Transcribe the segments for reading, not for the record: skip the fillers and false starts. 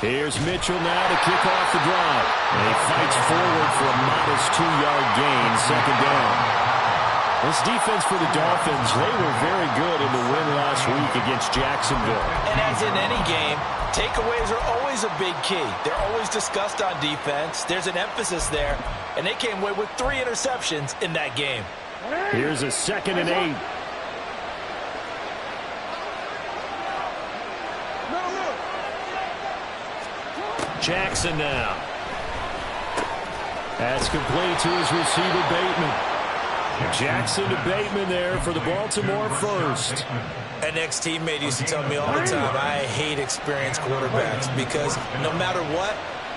Here's Mitchell now to kick off the drive. And he fights forward for a modest 2-yard gain, second down. This defense for the Dolphins, they were very good in the win last week against Jacksonville. And as in any game, takeaways are always a big key. They're always discussed on defense. There's an emphasis there. And they came away with 3 interceptions in that game. Here's a 2nd and 8. Jackson now. That's complete to his receiver, Bateman. Jackson to Bateman there for the Baltimore first. An ex-teammate used to tell me all the time, I hate experienced quarterbacks because no matter what,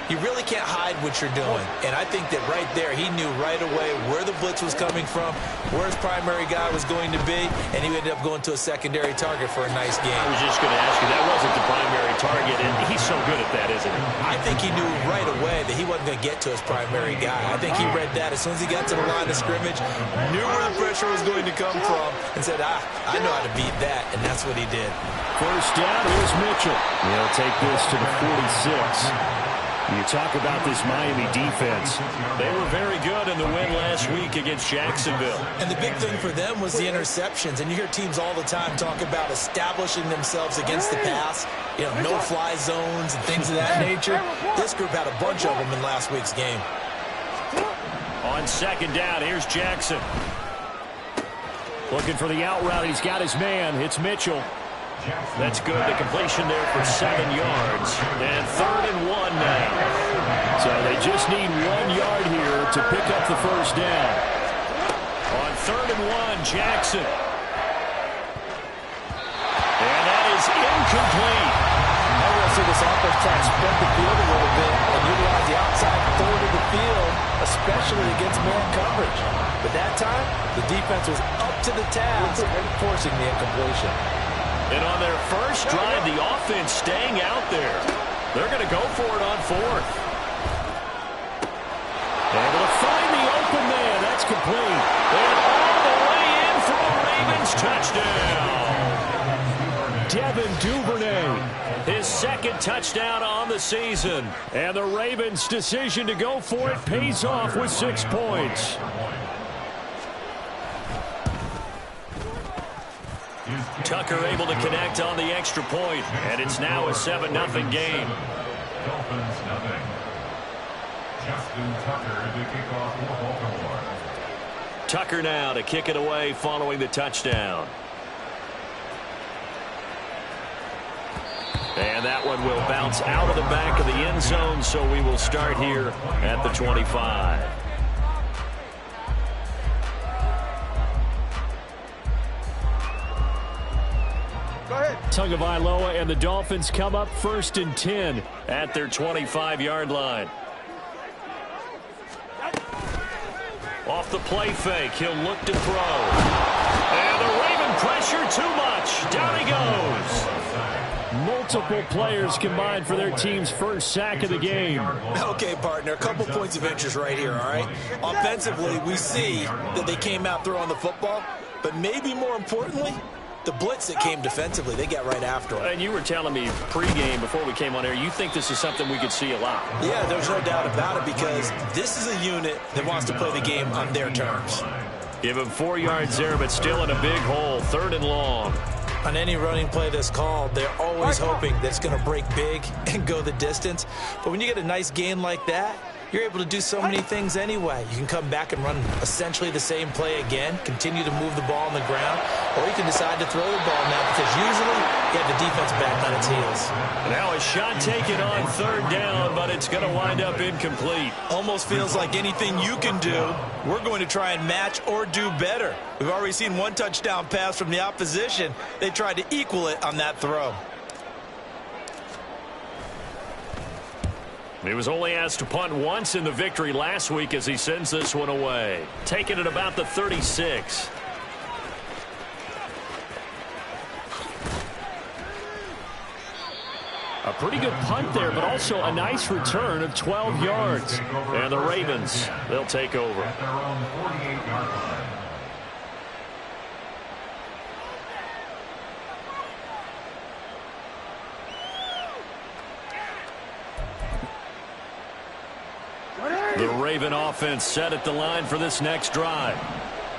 you really can't hide what you're doing. And I think that right there, he knew right away where the blitz was coming from, where his primary guy was going to be, and he ended up going to a secondary target for a nice game. I was just going to ask you, that wasn't the primary target, and he's so good at that, isn't he? I think he knew right away that he wasn't going to get to his primary guy. I think he read that as soon as he got to the line of scrimmage, knew where the pressure was going to come from, and said, I know how to beat that, and that's what he did. First down, here's Mitchell. He'll take this to the 46. You talk about this Miami defense. They were very good in the win last week against Jacksonville. And the big thing for them was the interceptions. And you hear teams all the time talk about establishing themselves against the pass. You know, no-fly zones and things of that nature. This group had a bunch of them in last week's game. On second down, here's Jackson. Looking for the out route. He's got his man. It's Mitchell. That's good. The completion there for 7 yards. And 3rd and 1 now. So they just need 1 yard here to pick up the first down. On 3rd and 1, Jackson. And that is incomplete. I want to see this offense try to spread the field a little bit and utilize the outside third of the field, especially against man coverage. But that time, the defense was up to the task, forcing the incompletion. And on their first drive, the offense staying out there. They're going to go for it on 4th. Able to find the open man. That's complete. And all the way in for a Ravens touchdown. Devin Duvernay, his 2nd touchdown on the season. And the Ravens' decision to go for it pays off with 6 points. Tucker able to connect on the extra point, and it's now a 7-0 game. Dolphins nothing. Justin Tucker to kick off for Baltimore. Tucker now to kick it away following the touchdown. And that one will bounce out of the back of the end zone, so we will start here at the 25. Tagovailoa and the Dolphins come up 1st and 10 at their 25-yard line. Off the play fake, he'll look to throw. And the Raven pressure too much. Down he goes. Multiple players combined for their team's first sack of the game. Okay, partner, a couple points of interest right here, all right? Offensively, we see that they came out throwing the football, but maybe more importantly, the blitz that came defensively, they got right after him. And you were telling me pregame before we came on air, you think this is something we could see a lot. Yeah, there's no doubt about it because this is a unit that wants to play the game on their terms. Give him 4 yards there, but still in a big hole, 3rd and long. On any running play that's called, they're always hoping that it's going to break big and go the distance. But when you get a nice gain like that, you're able to do so many things anyway. You can come back and run essentially the same play again, continue to move the ball on the ground, or you can decide to throw the ball now because usually you have the defense back on its heels. Now a shot taken on 3rd down, but it's going to wind up incomplete. Almost feels like anything you can do, we're going to try and match or do better. We've already seen 1 touchdown pass from the opposition. They tried to equal it on that throw. He was only asked to punt once in the victory last week as he sends this one away. Taking it about the 36. A pretty good punt there, but also a nice return of 12 yards. And the Ravens, they'll take over. At their own 48-yard line. The Raven offense set at the line for this next drive.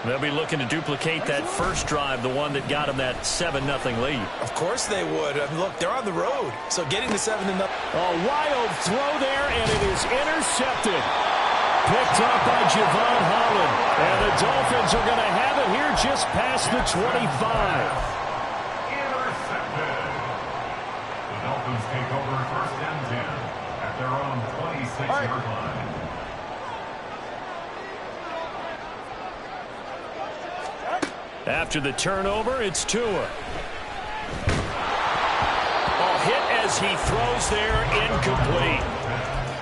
They'll be looking to duplicate that first drive, the one that got them that 7-0 lead. Of course they would. I mean, look, they're on the road, so getting the 7-0. A wild throw there, and it is intercepted. Picked up by Javon Holland. And the Dolphins are going to have it here just past the 25. Intercepted. The Dolphins take over first and 10 at their own 26-yard line. After the turnover, it's Tua. Hit as he throws there, incomplete.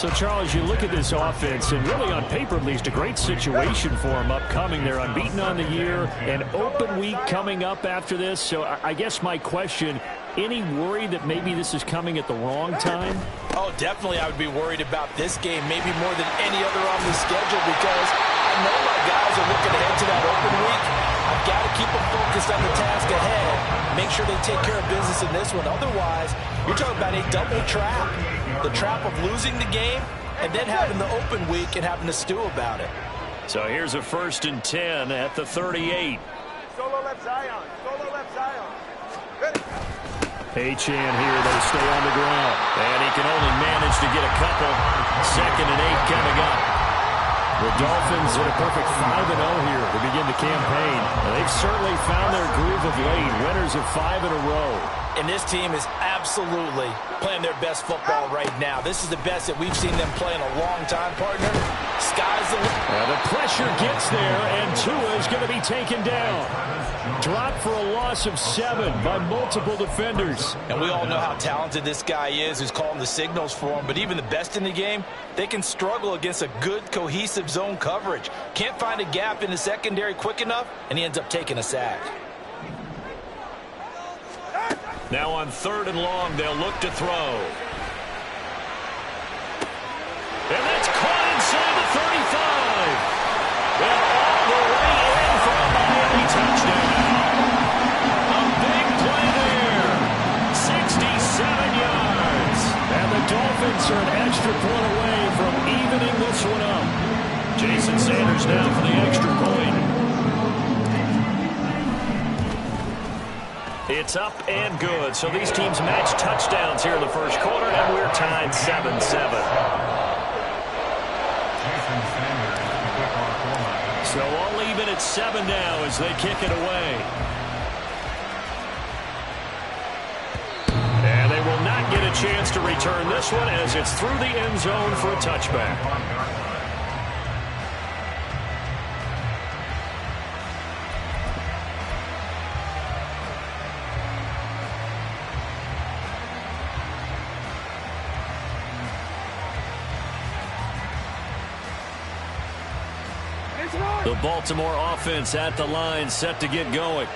So, Charles, you look at this offense, and really on paper, at least, a great situation for them upcoming. They're unbeaten on the year, an open week coming up after this. So I guess my question, any worry that maybe this is coming at the wrong time? Oh, definitely I would be worried about this game, maybe more than any other on the schedule, because I know my guys are looking ahead to that open week. I've got to keep them focused on the task ahead. Make sure they take care of business in this one. Otherwise, you're talking about a double trap. The trap of losing the game and then having the open week and having to stew about it. So here's a 1st and 10 at the 38. Solo left Zion. Solo left Zion. Ready. H-Chan here, they stay on the ground. And he can only manage to get a couple. 2nd and 8 coming up. The Dolphins in a perfect 5-0 here to begin the campaign. They've certainly found their groove of late. Winners of 5 in a row. And this team is absolutely playing their best football right now. This is the best that we've seen them play in a long time, partner. Sky's the limit. The pressure gets there, and Tua is going to be taken down. Dropped for a loss of 7 by multiple defenders. And we all know how talented this guy is who's calling the signals for him. But even the best in the game, they can struggle against a good, cohesive zone coverage. Can't find a gap in the secondary quick enough, and he ends up taking a sack. Now on 3rd and long, they'll look to throw. And that's caught inside the 35. And all the way in for a Miami touchdown. A big play there. 67 yards. And the Dolphins are an extra point away from evening this one up. Jason Sanders now for the extra point. It's up and good. So these teams match touchdowns here in the first quarter, and we're tied 7-7. So all even at 7 now as they kick it away. And they will not get a chance to return this one as it's through the end zone for a touchback. The Baltimore offense at the line, set to get going.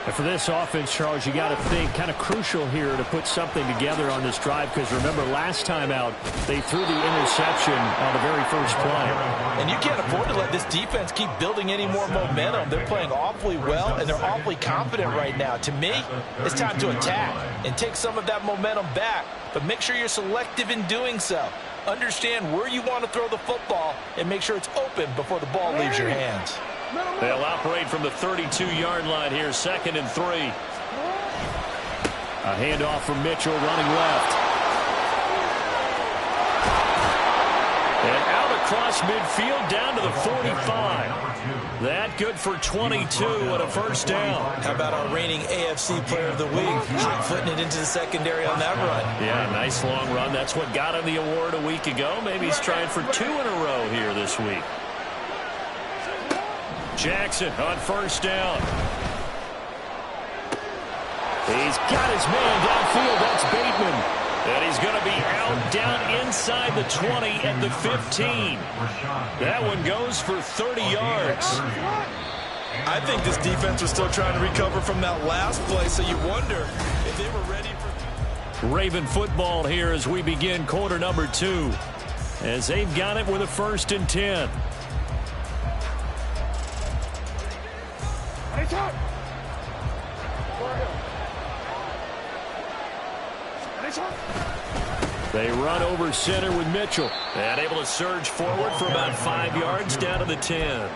And for this offense, Charles, you got to think kind of crucial here to put something together on this drive, because remember last time out they threw the interception on the very first play. And you can't afford to let this defense keep building any more momentum. They're playing awfully well, and they're awfully confident right now. To me, it's time to attack and take some of that momentum back, but make sure you're selective in doing so. Understand where you want to throw the football and make sure it's open before the ball leaves your hands. They'll operate from the 32-yard line here, 2nd and 3. A handoff from Mitchell running left. And out across midfield down to the 45. That good for 22 and a first down. How about our reigning AFC Player of the Week, footing it into the secondary on that run? Yeah, nice long run. That's what got him the award a week ago. Maybe he's trying for 2 in a row here this week. Jackson on first down. He's got his man downfield. That's Bateman. And he's going to be out down inside the 20 at the 15. That one goes for 30 yards. I think this defense was still trying to recover from that last play, so you wonder if they were ready for... Raven football here as we begin quarter number 2. As they've got it with a 1st and 10. They run over center with Mitchell. And able to surge forward for about 5 yards down to the 10.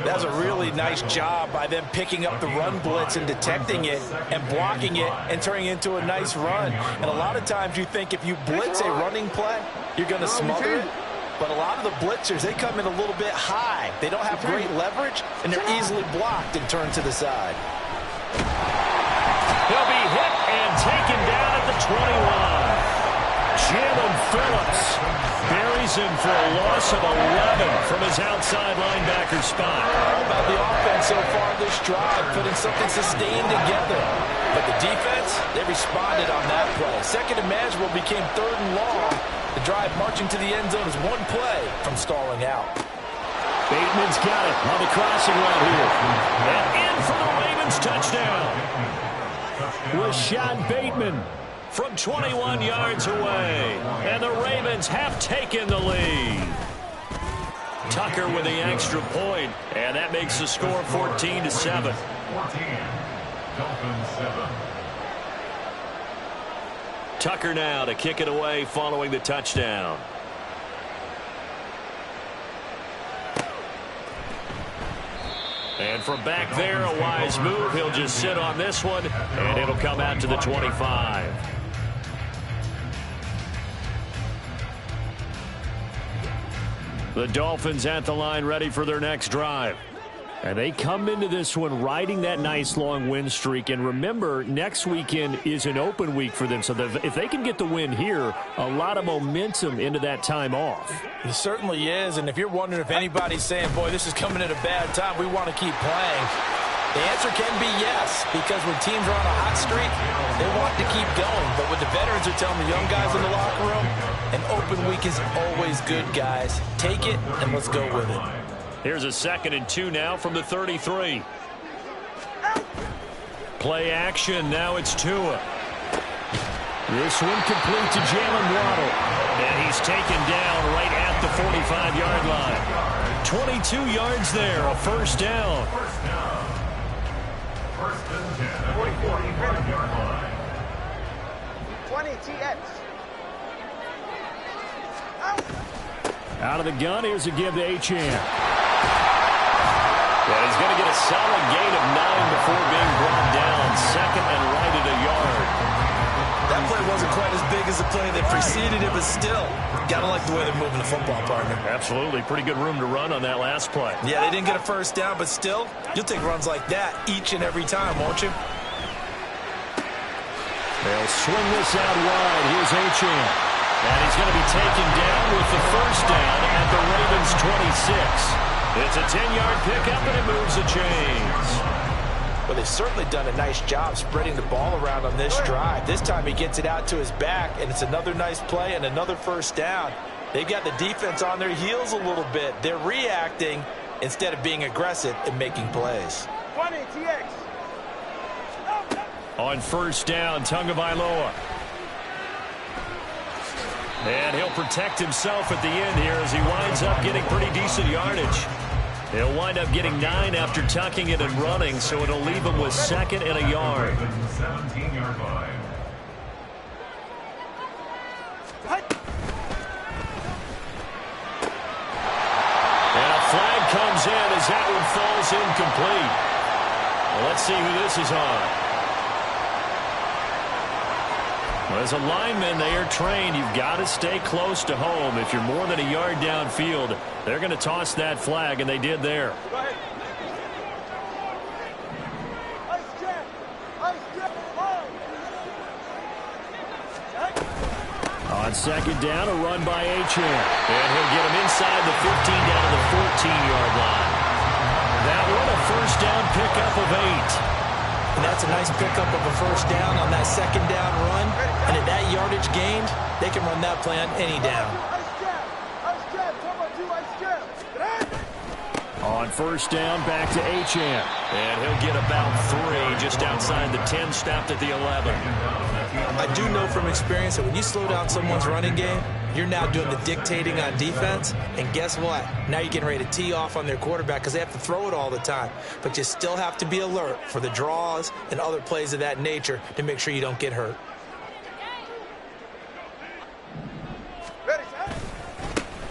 That's a really nice job by them picking up the run blitz and detecting it and blocking it and turning it into a nice run. And a lot of times you think if you blitz a running play, you're going to smother it. But a lot of the blitzers, they come in a little bit high. They don't have great leverage, and they're easily blocked and turned to the side. He'll be hit and taken down at the 21. Jalen Phillips buries him for a loss of 11 from his outside linebacker spot. All about the offense so far this drive, putting something sustained together. But the defense, they responded on that play. Second and manageable became third and long. The drive marching to the end zone is one play from stalling out. Bateman's got it on the crossing route here. And in for the Ravens touchdown. Rashad Bateman from 21 yards away. And the Ravens have taken the lead. Tucker with the extra point. And that makes the score 14-7. 14. Dolphins 7. Tucker now to kick it away following the touchdown. And from back there, a wise move. He'll just sit on this one, and it'll come out to the 25. The Dolphins at the line ready for their next drive. And they come into this one riding that nice long win streak. And remember, next weekend is an open week for them. So if they can get the win here, a lot of momentum into that time off. It certainly is. And if you're wondering if anybody's saying, boy, this is coming at a bad time, we want to keep playing, the answer can be yes. Because when teams are on a hot streak, they want to keep going. But what the veterans are telling the young guys in the locker room, an open week is always good, guys. Take it and let's go with it. Here's a 2nd and 2 now from the 33. Play action. Now it's Tua. This one complete to Jalen Waddle. And he's taken down right at the 45-yard line. 22 yards there, a first down. First and 10 at the 45-yard line. 20 TX. Out of the gun, here's a give to Achane. And he's going to get a solid gain of 9 before being brought down. 2nd and right at a yard. That play wasn't quite as big as the play that preceded it, but still, got to like the way they're moving the football, partner. Absolutely. Pretty good room to run on that last play. Yeah, they didn't get a first down, but still, you'll take runs like that each and every time, won't you? They'll swing this out wide. Here's Achane. And he's going to be taken down with the first down at the Ravens' 26. It's a 10-yard pickup, and it moves the chains. Well, they've certainly done a nice job spreading the ball around on this drive. This time he gets it out to his back, and it's another nice play and another first down. They've got the defense on their heels a little bit. They're reacting instead of being aggressive and making plays. 20 TX. On first down, Tagovailoa. And he'll protect himself at the end here as he winds up getting pretty decent yardage. He'll wind up getting 9 after tucking it and running, so it'll leave him with 2nd and a yard. 17-yard line. And a flag comes in as that one falls incomplete. Well, let's see who this is on. Well, as a lineman, they are trained. You've got to stay close to home. If you're more than a yard downfield, they're going to toss that flag, and they did there. Go ahead. On second down, a run by Achane. And he'll get him inside the 15 down to the 14-yard line. That one, a first down pickup of 8. And that's a nice pickup of a first down on that second down run. And at that yardage gained, they can run that play on any down. On first down, back to Achane. And he'll get about 3 just outside the 10, stopped at the 11. I do know from experience that when you slow down someone's running game, you're now doing the dictating on defense. And guess what? Now you're getting ready to tee off on their quarterback because they have to throw it all the time. But you still have to be alert for the draws and other plays of that nature to make sure you don't get hurt.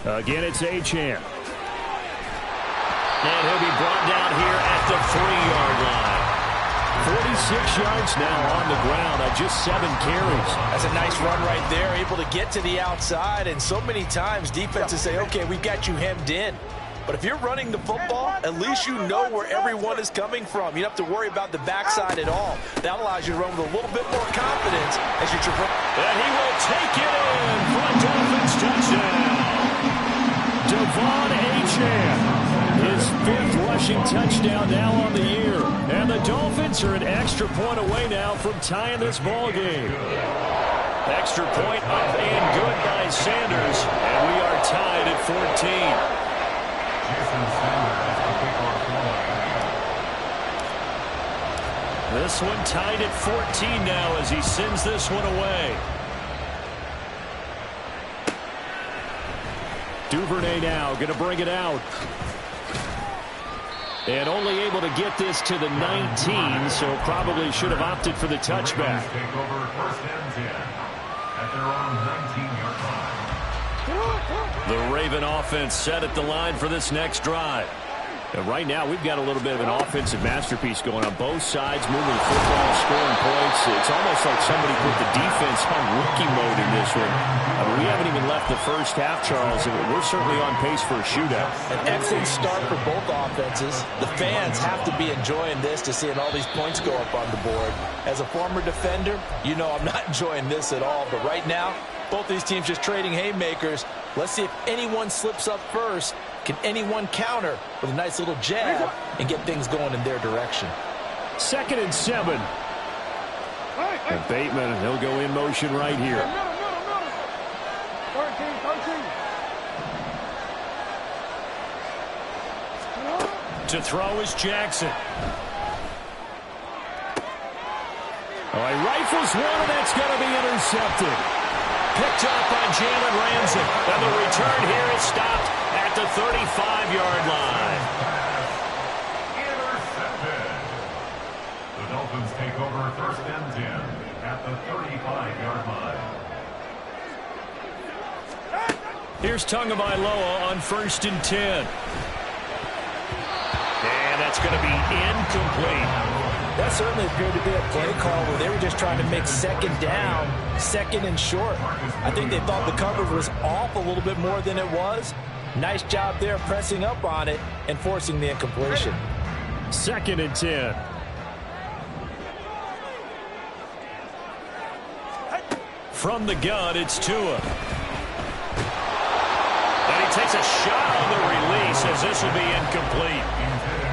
Again, it's Achane. And he'll be brought down here at the 3-yard line. 46 yards now on the ground on just 7 carries. That's a nice run right there, able to get to the outside. And so many times defenses say, okay, we've got you hemmed in. But if you're running the football, at least you know where everyone is coming from. You don't have to worry about the backside at all. That allows you to run with a little bit more confidence as you traverse. And he will take it in for a Dolphins touchdown. Devon Achane. His 5th rushing touchdown now on the year. And the Dolphins are an extra point away now from tying this ball game. Extra point up and good by Sanders. And we are tied at 14. This one tied at 14 now as he sends this one away. Duvernay now going to bring it out. And only able to get this to the 19, so probably should have opted for the touchback. Take over first and 10 at their own 19-yard line. The Raven offense set at the line for this next drive. And right now, we've got a little bit of an offensive masterpiece going on both sides, moving the football, scoring points. It's almost like somebody put the defense on rookie mode in this one. I mean, we haven't even left the first half, Charles, and we're certainly on pace for a shootout. An excellent start for both offenses. The fans have to be enjoying this to seeing all these points go up on the board. As a former defender, you know I'm not enjoying this at all. But right now, both these teams just trading haymakers. Let's see if anyone slips up first. Can anyone counter with a nice little jab and get things going in their direction? 2nd and 7. And Bateman, he'll go in motion right here. 13. To throw is Jackson. Oh, he rifles one, and that's going to be intercepted. Picked up by Jalen Ramsey. And the return here is stopped at the 35-yard line. Intercepted. The Dolphins take over first and 10 at the 35-yard line. Here's Tagovailoa on 1st and 10. And that's going to be incomplete. That certainly appeared to be a play call where they were just trying to make 2nd down, 2nd and short. I think they thought the coverage was off a little bit more than it was. Nice job there pressing up on it and forcing the incompletion. 2nd and 10. From the gun, it's Tua. And he takes a shot on the release as this will be incomplete.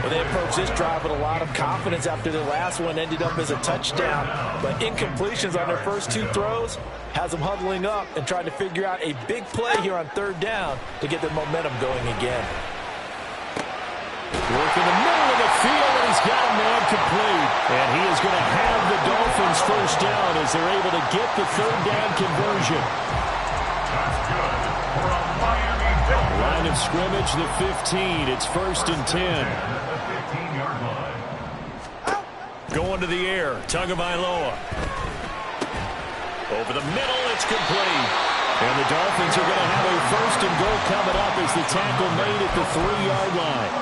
Well, they approached this drive with a lot of confidence after their last one ended up as a touchdown. But incompletions on their first 2 throws has them huddling up and trying to figure out a big play here on 3rd down to get their momentum going again. Work in the middle of the field, and he's got a man complete. And he is going to have the Dolphins first down as they're able to get the 3rd down conversion. That's good for a Miami Dolphins. Line of scrimmage, the 15. It's 1st and 10. At the 15-yard line. Going to the air, Tagovailoa. Over the middle, it's complete. And the Dolphins are going to have a 1st and goal coming up as the tackle made at the 3-yard line.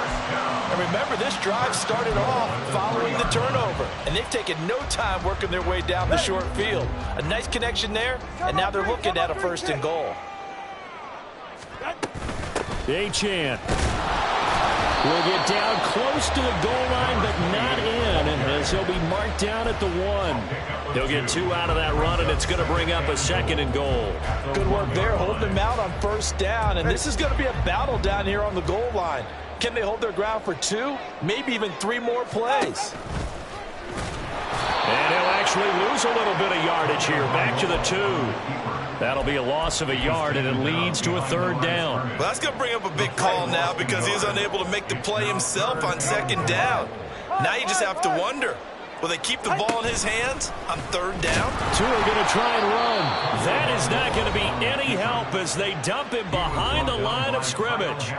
And remember, this drive started off following the turnover, and they've taken no time working their way down the short field. A nice connection there, and now they're looking at a 1st and goal. Achane will get down close to the goal line, but not in, and as he'll be marked down at the 1. He'll get 2 out of that run, and it's going to bring up a 2nd and goal. Good work there, holding them out on 1st down, and this is going to be a battle down here on the goal line. Can they hold their ground for 2, maybe even 3 more plays? And he'll actually lose a little bit of yardage here, back to the 2. That'll be a loss of a yard, and it leads to a 3rd down. Well, that's going to bring up a big call now because he's unable to make the play himself on 2nd down. Now you just have to wonder, Will they keep the ball in his hands on third down? Tua going to try and run. That is not going to be any help as they dump him behind the line of scrimmage.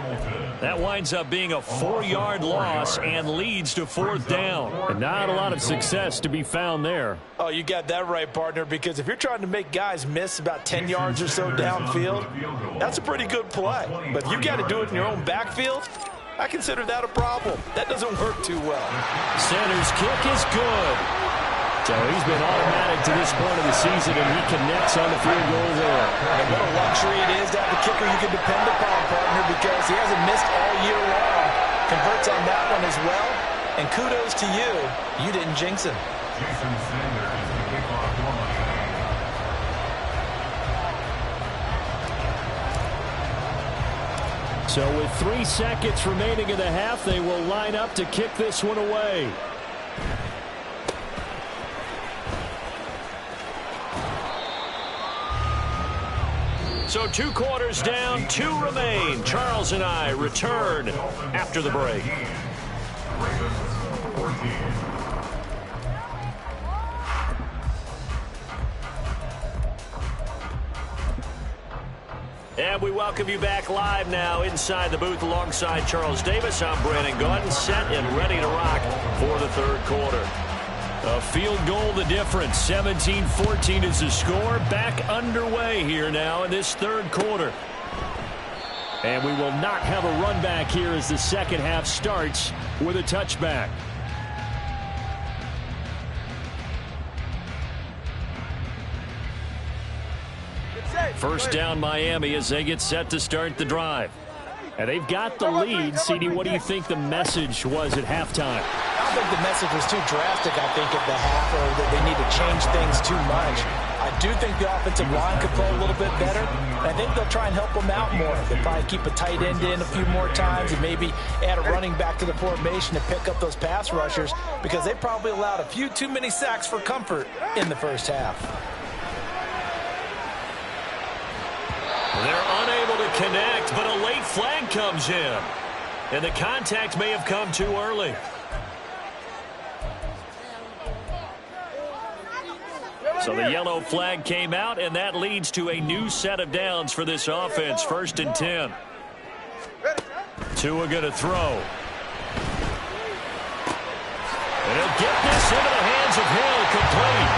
That winds up being a 4-yard loss and leads to fourth down. And not a lot of success to be found there. Oh, you got that right, partner, because if you're trying to make guys miss about 10 yards or so downfield, that's a pretty good play. But if you got to do it in your own backfield, I consider that a problem. That doesn't work too well. Center's kick is good. So he's been automatic to this point of the season, and he connects on the field goal there. And what a luxury it is to have a kicker you can depend upon, partner, because he hasn't missed all year long. Converts on that one as well. And kudos to you. You didn't jinx him. Jason Sanders, the kickoff woman. So with 3 seconds remaining in the half, they will line up to kick this one away. So 2 quarters down, 2 remain. Charles and I return after the break. And we welcome you back live now inside the booth alongside Charles Davis. I'm Brandon Gaudin, set and ready to rock for the third quarter. A field goal the difference. 17-14 is the score. Back underway here now in this third quarter. And we will not have a run back here as the second half starts with a touchback. First down Miami as they get set to start the drive. And they've got the lead. CD, what do you think the message was at halftime? I don't think the message was too drastic, I think, at the half, or that they need to change things too much. I do think the offensive line could play a little bit better. And I think they'll try and help them out more. They'll probably keep a tight end in a few more times and maybe add a running back to the formation to pick up those pass rushers, because they probably allowed a few too many sacks for comfort in the first half. They're unable to connect, but a late flag comes in. And the contact may have come too early. So the yellow flag came out, and that leads to a new set of downs for this offense. 1st and 10. Tua going to throw. And he'll get this into the hands of Hill, complete.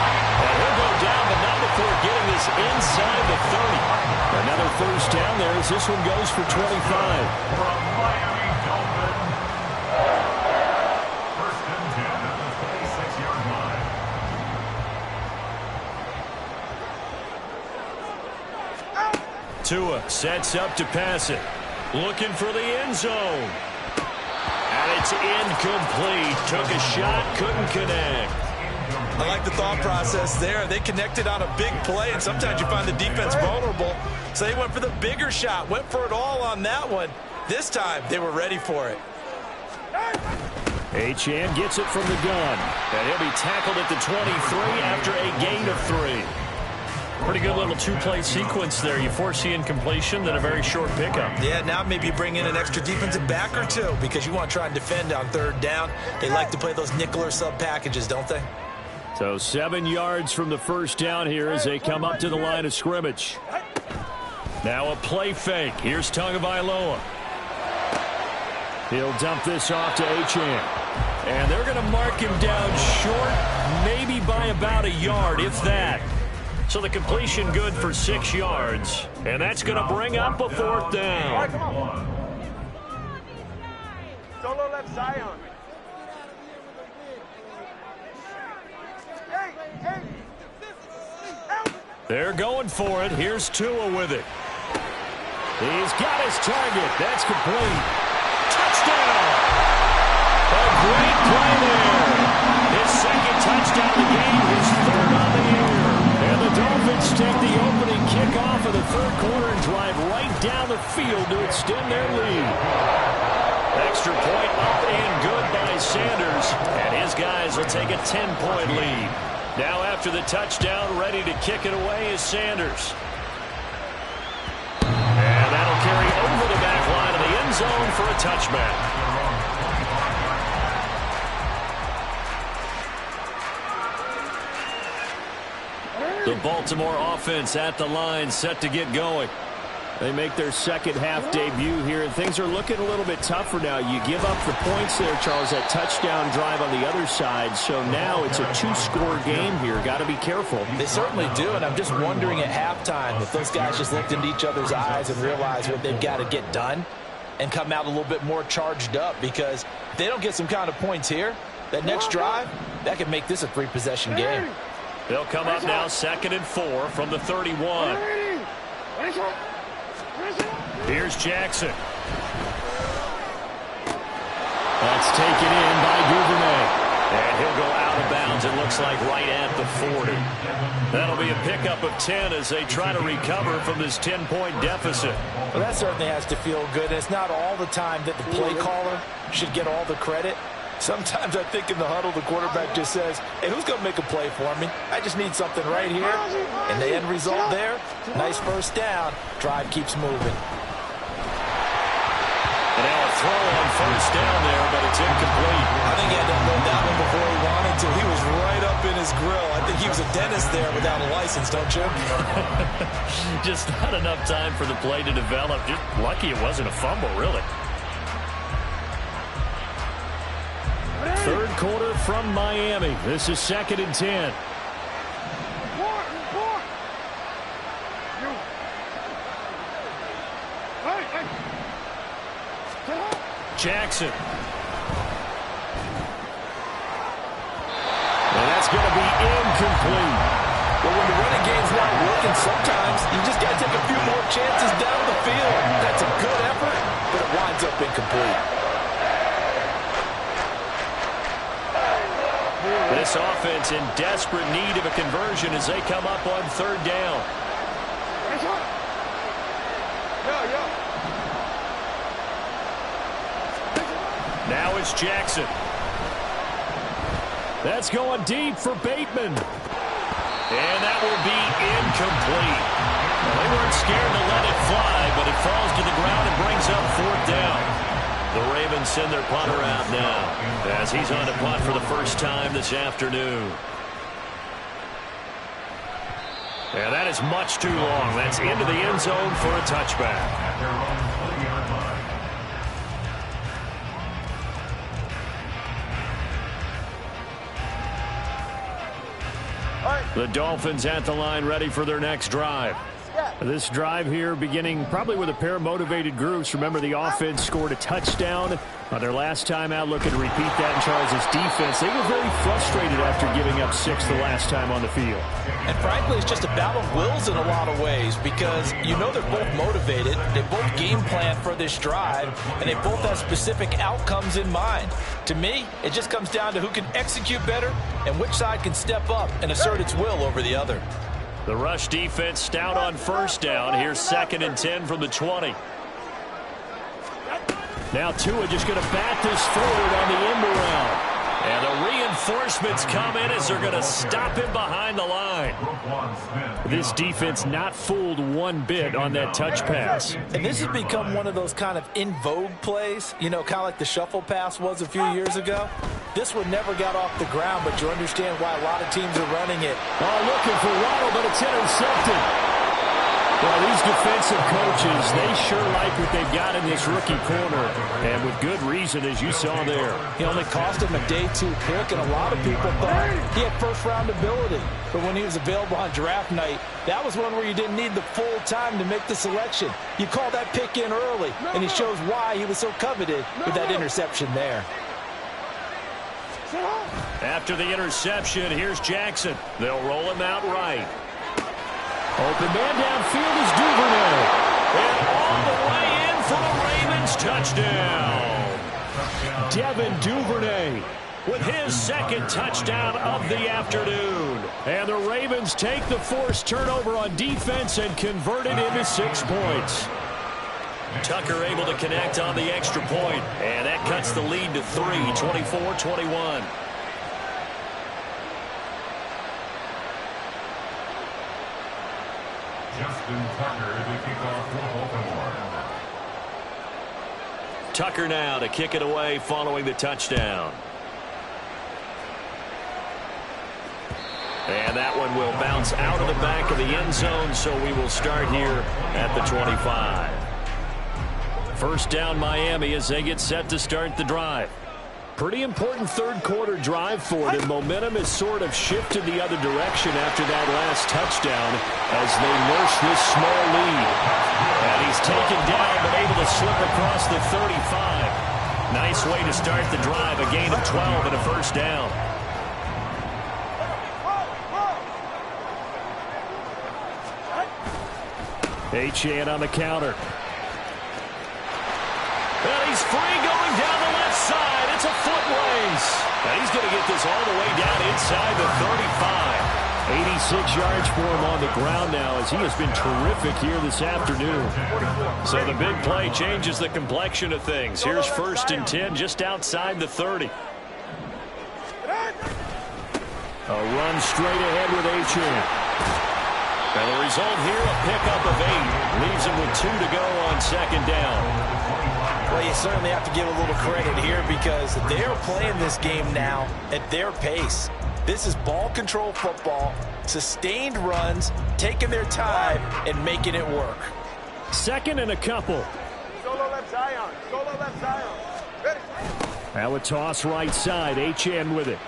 And he'll go down, but not before getting this inside the 30. Another first down there as this one goes for 25. From Miami Dolphins. First and 10 at the 26-yard line. Tua sets up to pass it. Looking for the end zone. And it's incomplete. Took a shot, couldn't connect. I like the thought process there. They connected on a big play, and sometimes you find the defense vulnerable. So they went for the bigger shot, went for it all on that one. This time, they were ready for it. Achane gets it from the gun. And he'll be tackled at the 23 after a gain of 3. Pretty good little 2-play sequence there. You force the incompletion, then a very short pickup. Yeah, now maybe bring in an extra defensive back or two, because you want to try and defend on third down. They like to play those nickel or sub packages, don't they? So 7 yards from the first down here as they come up to the line of scrimmage. Now a play fake. Here's Tagovailoa. He'll dump this off to Achane. And they're going to mark him down short, maybe by about a yard, if that. So the completion good for 6 yards. And that's going to bring up a fourth down. Solo left Zion. They're going for it. Here's Tua with it. He's got his target. That's complete. Touchdown! A great play there. His second touchdown of the game, his third on the year. And the Dolphins take the opening kickoff of the third quarter and drive right down the field to extend their lead. Extra point up and good by Sanders. And his guys will take a 10-point lead. Now after the touchdown, ready to kick it away is Sanders. And that'll carry over the back line of the end zone for a touchback. The Baltimore offense at the line, set to get going. They make their second half debut here, and things are looking a little bit tougher now. You give up the points there, Charles, that touchdown drive on the other side. So now it's a two-score game here. Got to be careful. They certainly do, and I'm just wondering at halftime if those guys just looked into each other's eyes and realized what they've got to get done and come out a little bit more charged up, because if they don't get some kind of points here, that next drive, that could make this a three-possession game. They'll come up now 2nd and 4 from the 31. Here's Jackson. That's taken in by Duvernay. And he'll go out of bounds, it looks like, right at the 40. That'll be a pickup of 10 as they try to recover from this 10-point deficit. Well, that certainly has to feel good. It's not all the time that the play caller should get all the credit. Sometimes I think in the huddle, the quarterback just says, hey, who's going to make a play for me? I just need something right here. And the end result there, nice first down. Drive keeps moving. And now a throw on first down there, but it's incomplete. I think he had to unload that one before he wanted to. He was right up in his grill. I think he was a dentist there without a license, don't you? Just not enough time for the play to develop. Just lucky it wasn't a fumble, really. Third quarter from Miami. This is 2nd and 10. Jackson. And that's going to be incomplete. Well, when the running game's not working, sometimes you just got to take a few more chances down the field. That's a good effort, but it winds up incomplete. This offense in desperate need of a conversion as they come up on 3rd down. Now it's Jackson. That's going deep for Bateman. And that will be incomplete. Well, they weren't scared to let it fly, but it falls to the ground and brings up 4th down. The Ravens send their punter out now as he's on to punt for the first time this afternoon. And that is much too long. That's into the end zone for a touchback. At their own 20-yard line. The Dolphins at the line, ready for their next drive. This drive here beginning probably with a pair of motivated groups. Remember, the offense scored a touchdown on their last time out. Looking to repeat that in Charles' defense. They were very frustrated after giving up 6 the last time on the field. And frankly, it's just a battle of wills in a lot of ways, because you know they're both motivated. They both game plan for this drive, and they both have specific outcomes in mind. To me, it just comes down to who can execute better and which side can step up and assert its will over the other. The rush defense stout on first down. Here's 2nd and 10 from the 20. Now Tua just going to bat this forward on the end around. And the reinforcements come in as they're going to stop him behind the line. This defense not fooled one bit on that touch pass. And this has become one of those kind of in vogue plays, you know, kind of like the shuffle pass was a few years ago. This one never got off the ground, but you understand why a lot of teams are running it. Oh, looking for Waddle, but it's intercepted. Well, these defensive coaches, they sure like what they've got in this rookie corner, and with good reason, as you saw there. He only cost him a day 2 pick, and a lot of people thought he had first-round ability. But when he was available on draft night, that was one where you didn't need the full time to make the selection. You call that pick in early, and he shows why he was so coveted with that interception there. After the interception, here's Jackson. They'll roll him out right. Open man downfield is Duvernay. And all the way in for the Ravens touchdown. Devin Duvernay with his second touchdown of the afternoon. And the Ravens take the forced turnover on defense and convert it into 6 points. Tucker able to connect on the extra point, and that cuts the lead to 3, 24-21. Justin Tucker to kick off for Baltimore. Tucker now to kick it away following the touchdown. And that one will bounce out of the back of the end zone, so we will start here at the 25. First down Miami as they get set to start the drive. Pretty important third quarter drive for them. Momentum has sort of shifted the other direction after that last touchdown as they nurse this small lead. And he's taken down but able to slip across the 35. Nice way to start the drive. A gain of 12 and a first down. Achane on the counter. And he's free going down the left side. It's a foot race. And he's going to get this all the way down inside the 35. 86 yards for him on the ground now as he has been terrific here this afternoon. So the big play changes the complexion of things. Here's 1st and 10 just outside the 30. A run straight ahead with Achane. And the result here, a pickup of 8. Leaves him with 2 to go on second down. Well, you certainly have to give a little credit here because they're playing this game now at their pace. This is ball control football, sustained runs, taking their time, and making it work. Second and a couple. Solo left Zion. Solo left Zion. Ready. Now a toss right side. Achane with it.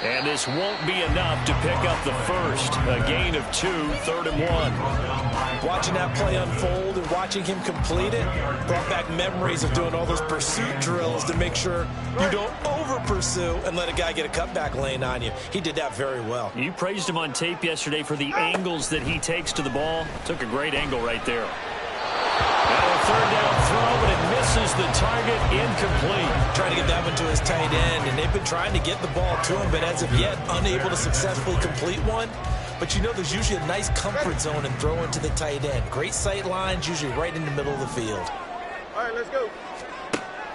And this won't be enough to pick up the first. A gain of 2, 3rd and 1. Watching that play unfold and watching him complete it brought back memories of doing all those pursuit drills to make sure you don't over-pursue and let a guy get a cutback lane on you. He did that very well. You praised him on tape yesterday for the angles that he takes to the ball. Took a great angle right there. Now a third down throw, but it misses the target. Incomplete. Trying to get that one to his tight end, and they've been trying to get the ball to him, but as of yet, unable to successfully complete one. But you know there's usually a nice comfort zone in throwing to the tight end. Great sight lines, usually right in the middle of the field. All right, let's go.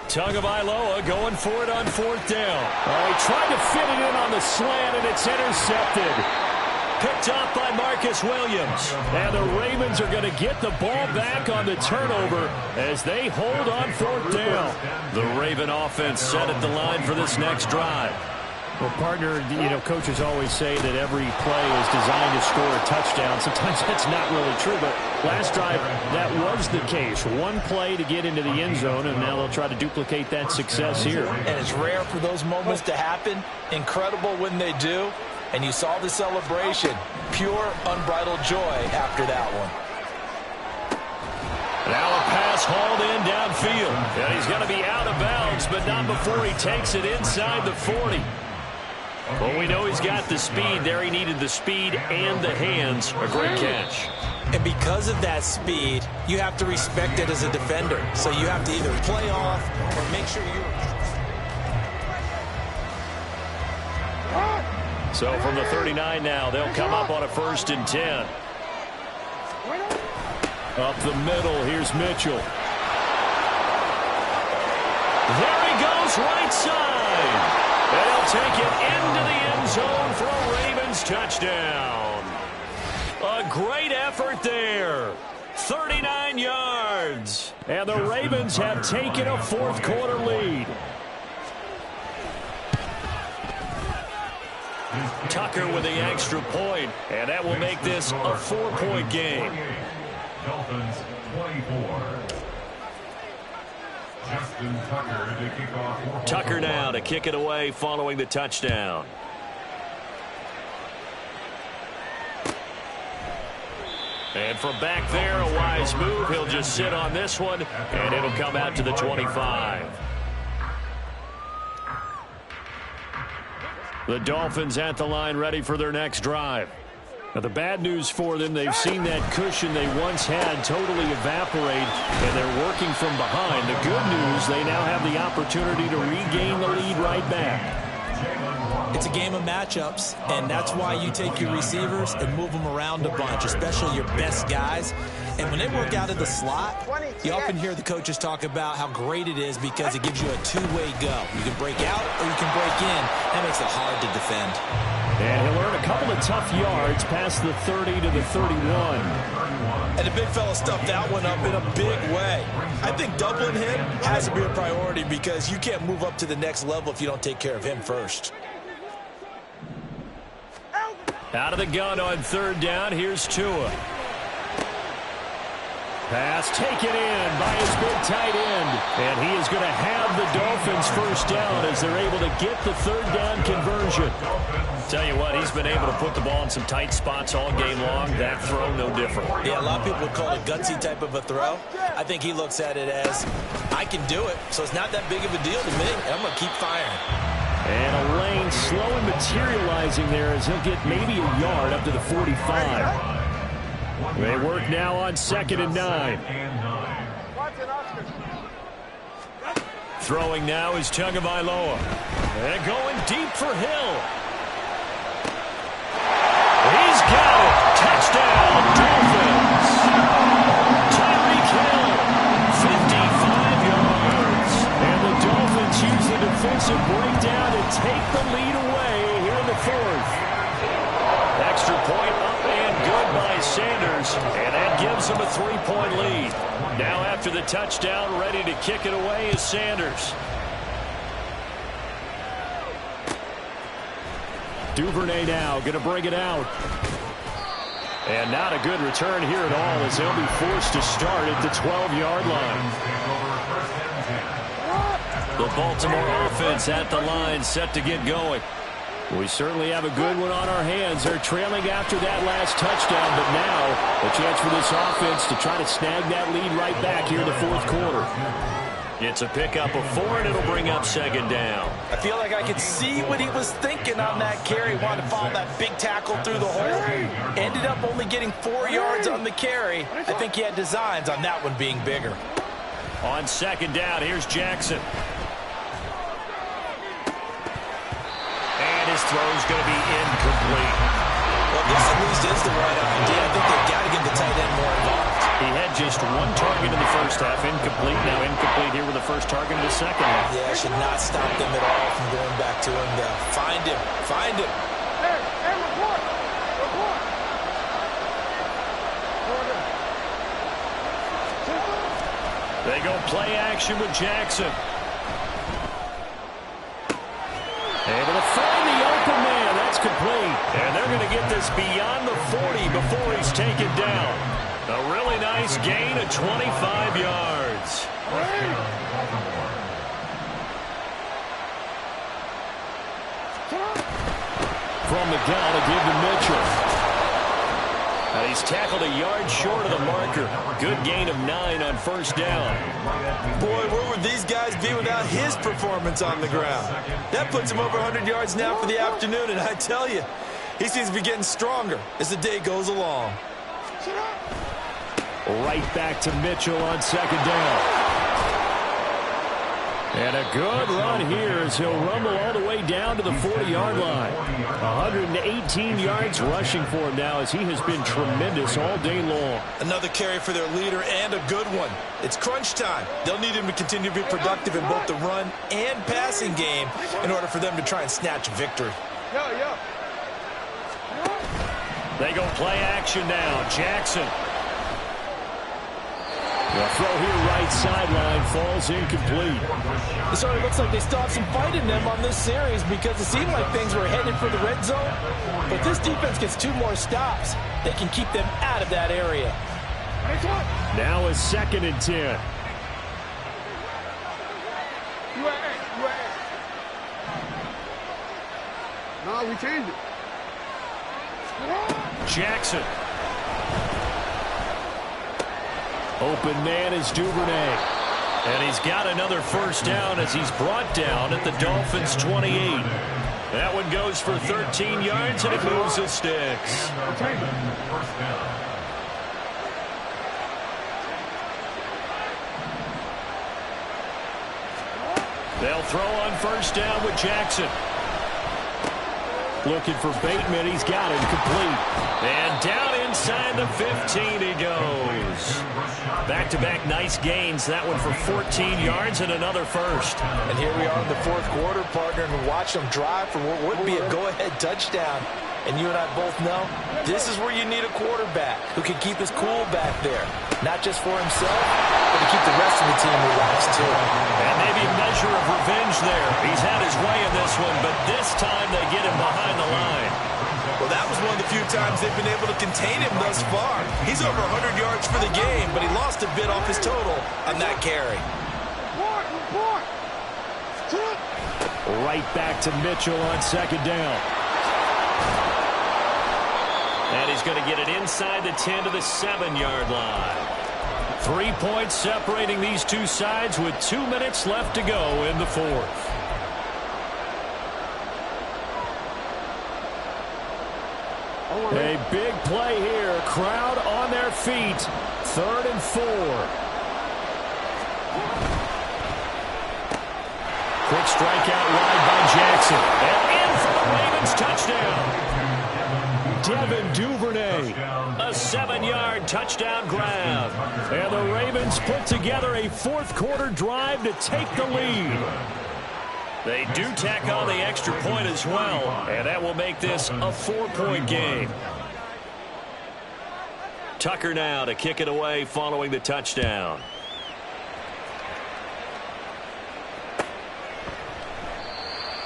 Tagovailoa going for it on 4th down. Oh, he tried to fit it in on the slant, and it's intercepted. Picked up by Marcus Williams. And the Ravens are going to get the ball back on the turnover as they hold on 4th down. The Raven offense set at the line for this next drive. Well, partner, coaches always say that every play is designed to score a touchdown. Sometimes that's not really true, but last drive, that was the case. One play to get into the end zone, and now they'll try to duplicate that success here. And it's rare for those moments to happen. Incredible when they do. And you saw the celebration. Pure, unbridled joy after that one. Now a pass hauled in downfield. And he's going to be out of bounds, but not before he takes it inside the 40. Well, we know he's got the speed there. He needed the speed and the hands. A great catch. And because of that speed, you have to respect it as a defender. So you have to either play off or make sure you're... So from the 39 now, they'll come up on a 1st and 10. Up the middle, here's Mitchell. There he goes, right side. And he'll take it into the end zone for a Ravens touchdown. A great effort there. 39 yards. And the Ravens have taken a 4th quarter lead. Tucker with the extra point, and that will make this a 4-point game. Dolphins 24. Justin Tucker to kick off. Tucker now to kick it away following the touchdown. And from back there, a wise move. He'll just sit on this one, and it'll come out to the 25. The Dolphins at the line ready for their next drive. Now the bad news for them, they've seen that cushion they once had totally evaporate, and they're working from behind. The good news, they now have the opportunity to regain the lead right back. It's a game of matchups, and that's why you take your receivers and move them around a bunch, especially your best guys. And when they work out of the slot, you often hear the coaches talk about how great it is because it gives you a two-way go. You can break out or you can break in. That makes it hard to defend. And he'll earn a couple of tough yards past the 30 to the 31. And the big fella stuffed that one up in a big way. I think doubling him has to be a priority because you can't move up to the next level if you don't take care of him first. Out of the gun on third down. Here's Tua. Pass taken in by his big tight end. And he is going to have the Dolphins first down as they're able to get the third down conversion. Tell you what, he's been able to put the ball in some tight spots all game long. That throw, no different. Yeah, a lot of people would call it a gutsy type of a throw. I think he looks at it as, I can do it, so it's not that big of a deal to me. I'm going to keep firing. And a lane slowly materializing there as he'll get maybe a yard up to the 45. They work now on 2nd and 9. Throwing now is Tagovailoa. And going deep for Hill. He's got it. Touchdown, Dolphins. Tyreek Hill, 55 yards. And the Dolphins use the defensive breakdown to take the lead away here in the 4th. Extra point up and good by Sanders, and that gives them a 3-point lead. Now after the touchdown, ready to kick it away is Sanders. Duvernay now going to bring it out. And not a good return here at all as they'll be forced to start at the 12-yard line. The Baltimore offense at the line, set to get going. We certainly have a good one on our hands. They're trailing after that last touchdown, but now a chance for this offense to try to snag that lead right back here in the 4th quarter. It's a pickup of 4, and it'll bring up 2nd down. I feel like I could see what he was thinking on that carry. Wanted to follow that big tackle through the hole. Ended up only getting 4 yards on the carry. I think he had designs on that one being bigger. On 2nd down, here's Jackson. And his throw's going to be incomplete. Well, this at least is the right idea. I think they've got to get the tight end more involved. He had just 1 target in the first half, incomplete. Now incomplete here with the first target in the second half. Yeah, should not stop them at all from going back to him. Find him. Find him. Hey, report. Report. They go play action with Jackson. Able to find the open man. That's complete. And they're going to get this beyond the 40 before he's taken down. A really nice gain of 25 yards. From the gun to give to Mitchell. And he's tackled a yard short of the marker. Good gain of 9 on first down. Boy, where would these guys be without his performance on the ground? That puts him over 100 yards now for the afternoon, and I tell you, he seems to be getting stronger as the day goes along. Right back to Mitchell on 2nd down. And a good run here as he'll rumble all the way down to the 40-yard line. 118 yards rushing for him now as he has been tremendous all day long. Another carry for their leader and a good one. It's crunch time. They'll need him to continue to be productive in both the run and passing game in order for them to try and snatch a victory. They go play action now. Jackson. The throw here right sideline falls incomplete. It sort of looks like they still have some fight in them on this series because it seemed like things were headed for the red zone. But this defense gets 2 more stops. They can keep them out of that area. Now a 2nd and 10. No, we changed it. Jackson. Open man is Duvernay. And he's got another first down as he's brought down at the Dolphins' 28. That one goes for 13 yards, and it moves the sticks. They'll throw on first down with Jackson. Looking for Bateman. He's got it complete. And down inside the 15 he goes. Back-to-back nice gains. That one for 14 yards and another first. And here we are in the 4th quarter, partner, and watch them drive for what would be a go-ahead touchdown. And you and I both know this is where you need a quarterback who can keep his cool back there. Not just for himself, but to keep the rest of the team relaxed too. And maybe a measure of revenge there. He's had his way in this one, but this time they get him behind the line. Well, that was one of the few times they've been able to contain him thus far. He's over 100 yards for the game, but he lost a bit off his total on that carry. Right back to Mitchell on second down. And he's going to get it inside the 10 to the 7-yard line. 3 points separating these two sides with 2 minutes left to go in the fourth. A big play here. Crowd on their feet. 3rd and 4. Quick strike out wide by Jackson. And in for the Ravens touchdown. Devin Duvernay. A 7-yard touchdown grab. And the Ravens put together a fourth-quarter drive to take the lead. They do tack on the extra point as well, and that will make this a 4-point game. Tucker now to kick it away following the touchdown.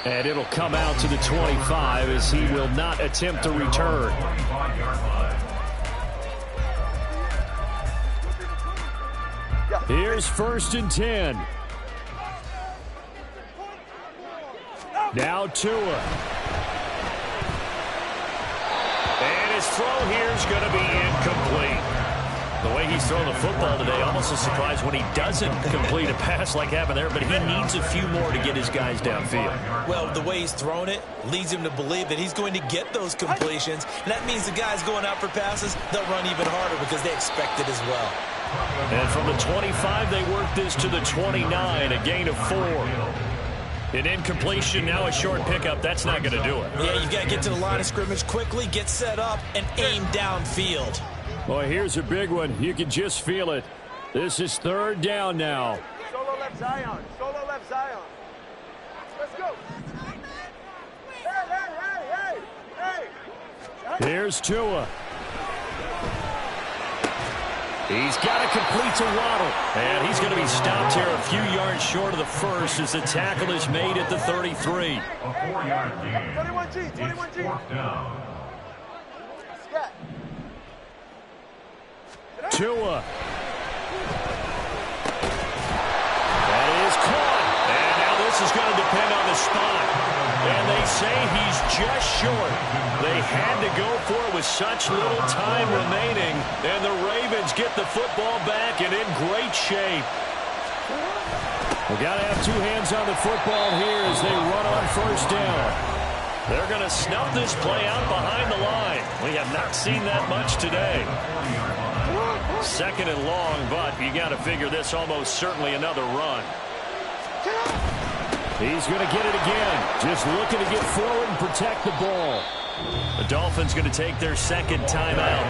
And it'll come out to the 25 as he will not attempt to return. Here's 1st and 10. Now Tua. And his throw here is going to be incomplete. The way he's throwing the football today, almost a surprise when he doesn't complete a pass like happened there, but he needs a few more to get his guys downfield. Well, the way he's thrown it leads him to believe that he's going to get those completions, and that means the guys going out for passes, they'll run even harder because they expect it as well. And from the 25, they work this to the 29, a gain of 4. An incompletion, now a short pickup. That's not going to do it. Yeah, you got to get to the line of scrimmage quickly, get set up, and aim downfield. Boy, here's a big one. You can just feel it. This is 3rd down now. Solo left Zion. Solo left Zion. Let's go. Hey. Here's Tua. He's got to complete to Waddle. And he's going to be stopped here a few yards short of the first as the tackle is made at the 33. A 4-yard gain. 21G. It's 4th down. Scat. Tua. That is caught. And now this is going to depend on the spot. And they say he's just short. They had to go for it with such little time remaining. And the Ravens get the football back and in great shape. We've got to have two hands on the football here as they run on 1st down. They're going to snuff this play out behind the line. We have not seen that much today. 2nd and long, but you got to figure this almost certainly another run. He's going to get it again. Just looking to get forward and protect the ball. The Dolphins going to take their 2nd timeout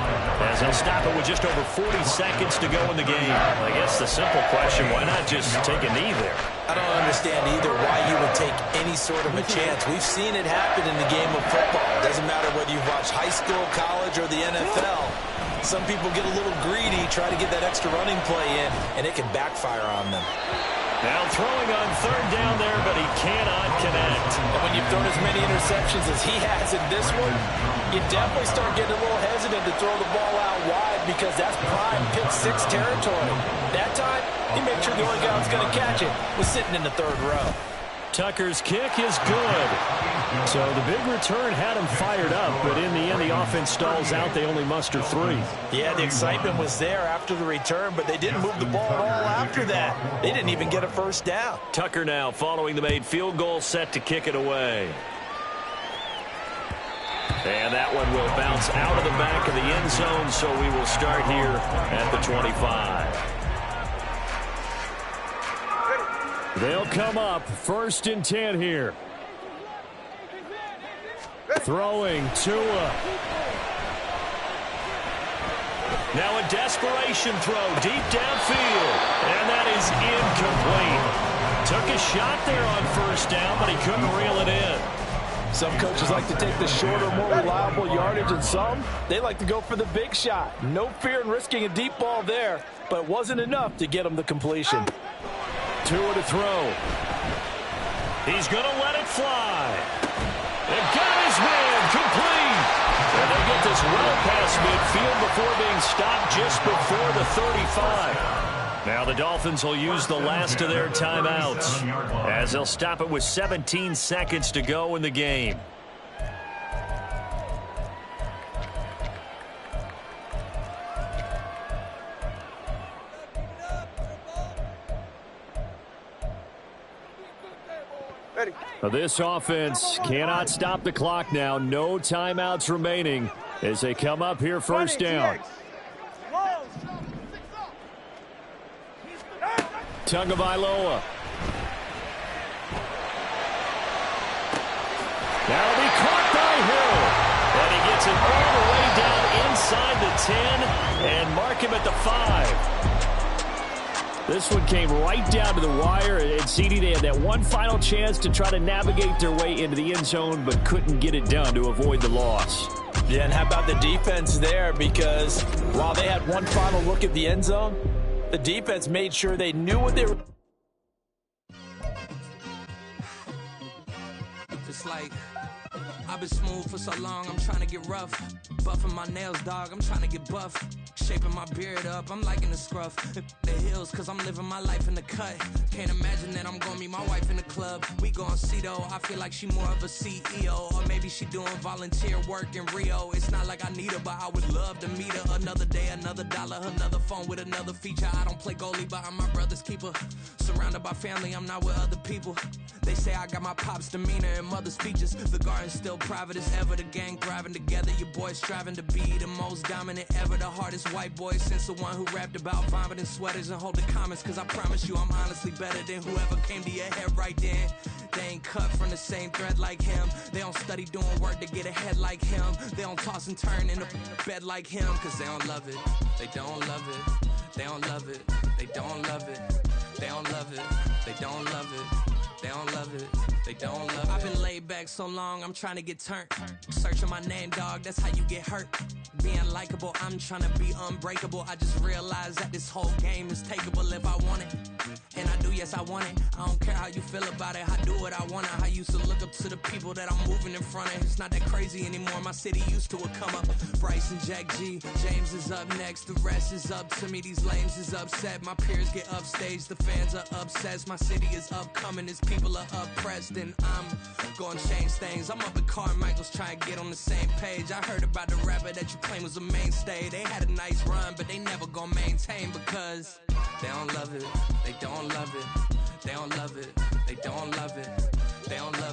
as they'll stop it with just over 40 seconds to go in the game. I guess the simple question, why not just take a knee there? I don't understand either why you would take any sort of a chance. We've seen it happen in the game of football. It doesn't matter whether you've watched high school, college, or the NFL. Some people get a little greedy, try to get that extra running play in, and it can backfire on them. Now throwing on 3rd down there, but he cannot connect. And when you've thrown as many interceptions as he has in this one, you definitely start getting a little hesitant to throw the ball out wide because that's prime pick 6 territory. That time, he made sure the only guy who was going to catch it was sitting in the 3rd row. Tucker's kick is good. So the big return had him fired up, but in the end, the offense stalls out. They only muster 3. Yeah, the excitement was there after the return, but they didn't move the ball at all after that. They didn't even get a 1st down. Tucker now following the made field goal, set to kick it away. And that one will bounce out of the back of the end zone, so we will start here at the 25. They'll come up 1st and 10 here. Throwing Tua. Now a desperation throw deep downfield. And that is incomplete. Took a shot there on 1st down, but he couldn't reel it in. Some coaches like to take the shorter, more reliable yardage, and some, they like to go for the big shot. No fear in risking a deep ball there, but it wasn't enough to get him the completion. Tua to throw. He's going to let it fly. And got his man complete. get this well past midfield before being stopped just before the 35. Now the Dolphins will use the last of their timeouts as they'll stop it with 17 seconds to go in the game. This offense cannot stop the clock now. No timeouts remaining as they come up here first down. Tagovailoa. Now be caught by Hill. And he gets it all the way down inside the 10 and mark him at the 5. This one came right down to the wire, and CD, they had that one final chance to try to navigate their way into the end zone, but couldn't get it done to avoid the loss. Yeah, and how about the defense there? Because while they had one final look at the end zone, the defense made sure they knew what they were. It's like I've been smooth for so long, I'm trying to get rough. Buffing my nails, dog, I'm trying to get buff. Shaping my beard up, I'm liking the scruff. The hills, cause I'm living my life in the cut. Can't imagine that I'm gonna meet my wife in the club. We gon' see though, I feel like she more of a CEO. Or maybe she doing volunteer work in Rio. It's not like I need her, but I would love to meet her. Another day, another dollar, another phone with another feature. I don't play goalie, but I'm my brother's keeper. Surrounded by family, I'm not with other people. They say I got my pop's demeanor and mother's features. The garden's still private as ever, the gang thriving together. Your boys striving to be the most dominant ever. The hardest white boy since the one who rapped about vomiting sweaters and hold the comments. Cause I promise you I'm honestly better than whoever came to your head right then. They ain't cut from the same thread like him. They don't study doing work to get ahead like him. They don't toss and turn in the bed like him. Cause they don't love it, they don't love it. They don't love it, they don't love it. They don't love it, they don't love it. They don't love it, they don't love it. I've been laid back so long, I'm trying to get turned. Searching my name, dog, that's how you get hurt. Being likable, I'm trying to be unbreakable. I just realized that this whole game is takeable if I want it. And I do, yes, I want it. I don't care how you feel about it, I do what I want it. I used to look up to the people that I'm moving in front of. It's not that crazy anymore, my city used to it come up. Bryce and Jack G, James is up next. The rest is up to me, these lames is upset. My peers get upstage, the fans are obsessed. My city is upcoming, it's people are oppressed, and I'm gonna change things. I'm up at Carmichael's trying to get on the same page. I heard about the rapper that you claim was a mainstay. They had a nice run, but they never gonna maintain because they don't love it, they don't love it, they don't love it, they don't love it, they don't love it.